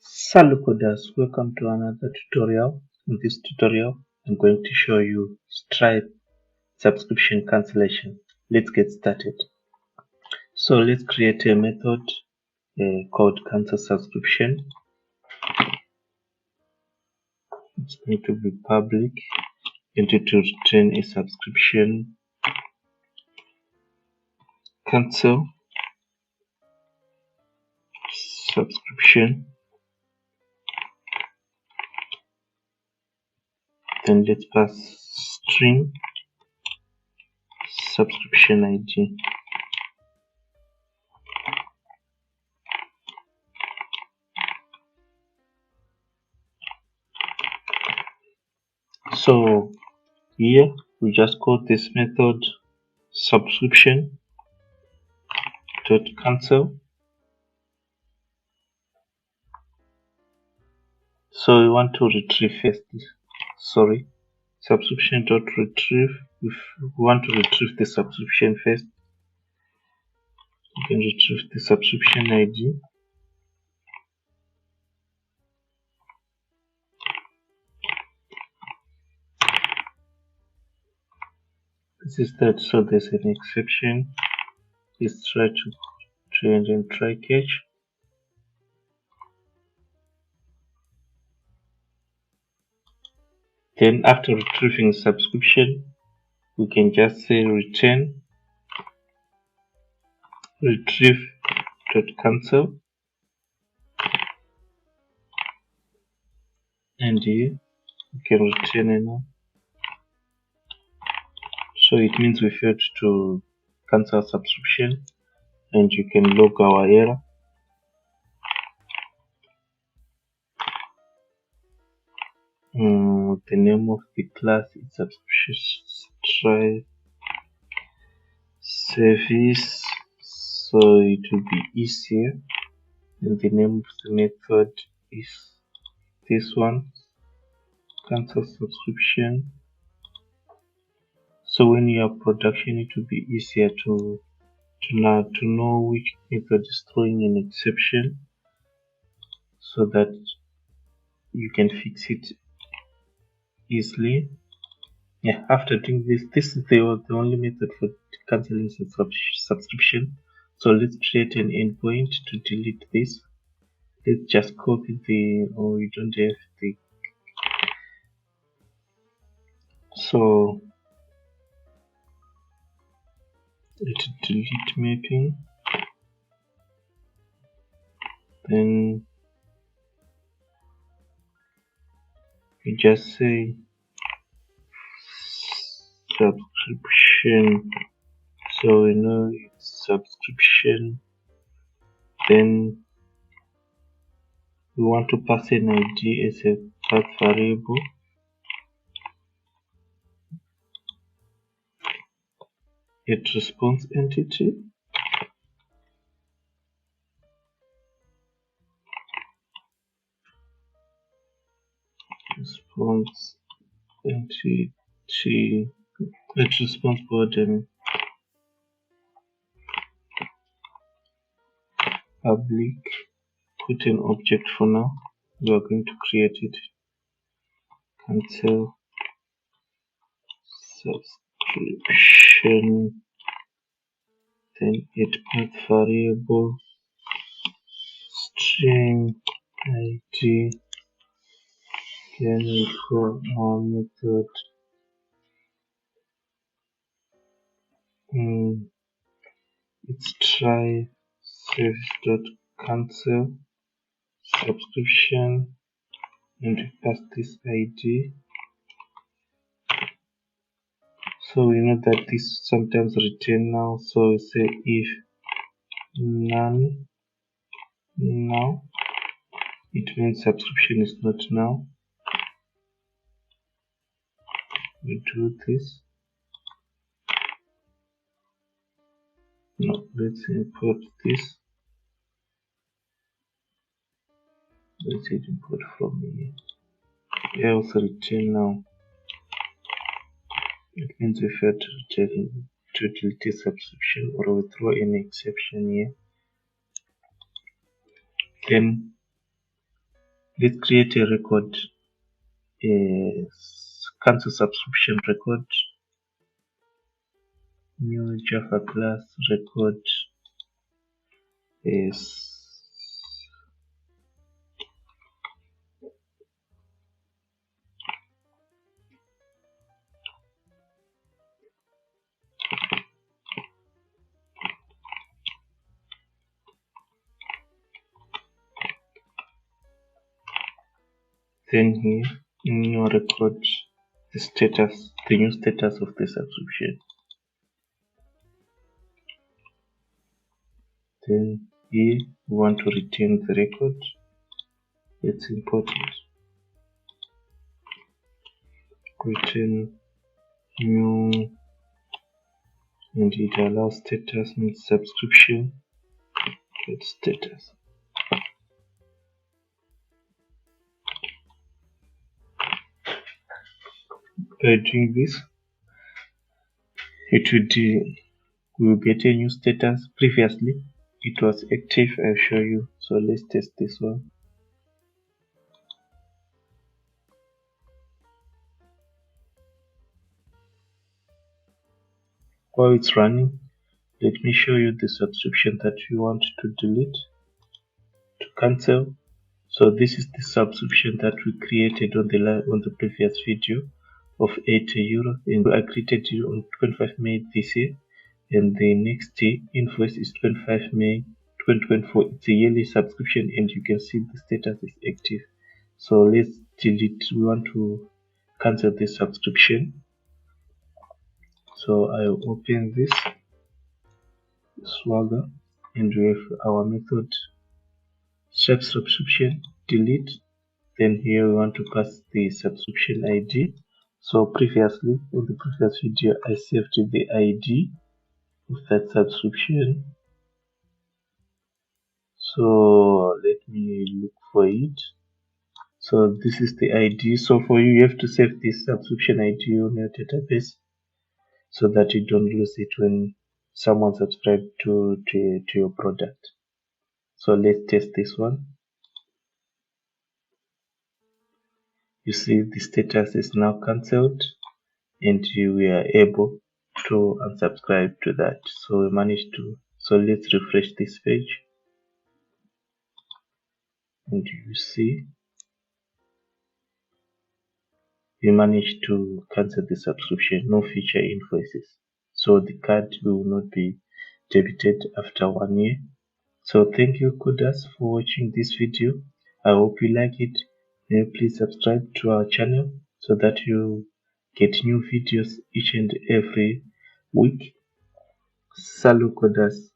Hello coders, welcome to another tutorial. In this tutorial, I'm going to show you Stripe subscription cancellation. Let's get started. So let's create a method called cancel subscription. It's going to be public. You need to return a subscription. Cancel subscription. Then let's pass string subscription ID. So here we just call this method subscription dot cancel. So we want to retrieve first. Subscription dot retrieve. If we want to retrieve the subscription first, you can retrieve the subscription ID. This is that. So there's an exception. Let's try to change and try catch. Then after retrieving subscription, we can just say return retrieve dot cancel, and here we can return a null. So it means we failed to cancel subscription, and you can log our error. The name of the class is subscription Stripe service, so it will be easier. And the name of the method is this one, cancel subscription. So when you have production, it will be easier to know which method is throwing an exception, so that you can fix it easily. Yeah, after doing this is the only method for cancelling subscription. So let's create an endpoint to delete this. Let's just copy we don't have the, so let's delete mapping. Then we just say subscription, so we know it's subscription. Then we want to pass an ID as a path variable. Get response entity. Response entity. Let response button public. Put an object for now. We are going to create it. Cancel subscription. Then it path variable string ID. Then we call our method it's try service dot cancel subscription, and we pass this ID. So we know that this sometimes return now, so we say if none now, it means subscription is not now. We do this. No, let's import this. Let's import from here. We also return now. It means we failed to delete a subscription, or we throw an exception here. Then let's create a record, a cancel subscription record, new Java class record is then here new record the status, the new status of the subscription. Then here we want to retain the record. Let's import it. Return new, and it allows status means subscription. Get status. By doing this, it would we will get a new status. Previously it was active. I'll show you. So let's test this one. While it's running, let me show you the subscription that you want to delete, to cancel. So this is the subscription that we created on the previous video of €80, and I created it on 25 May this year, and the next invoice is 25 May 2024. It's a yearly subscription, and you can see the status is active. So let's delete. We want to cancel this subscription. So I open this Swagger, and we have our method set subscription delete. Then here we want to pass the subscription ID. So previously in the previous video I saved the ID of that subscription. So let me look for it. So this is the ID. So for you, you have to save this subscription ID on your database so that you don't lose it when someone subscribes to your product. So let's test this one. You see the status is now cancelled, and we are able to unsubscribe to that. So we managed to. So let's refresh this page, and you see we managed to cancel the subscription. No future invoices. So the card will not be debited after 1 year. So thank you coders for watching this video. I hope you like it. May you please subscribe to our channel so that you get new videos each and every week. Salut coders.